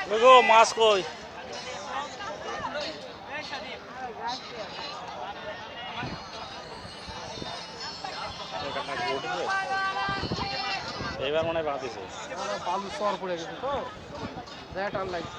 দেখো মাছ কই এবার মনে হয় বাদ দিছে বালু চর পড়ে গেছে তো টান লাগছে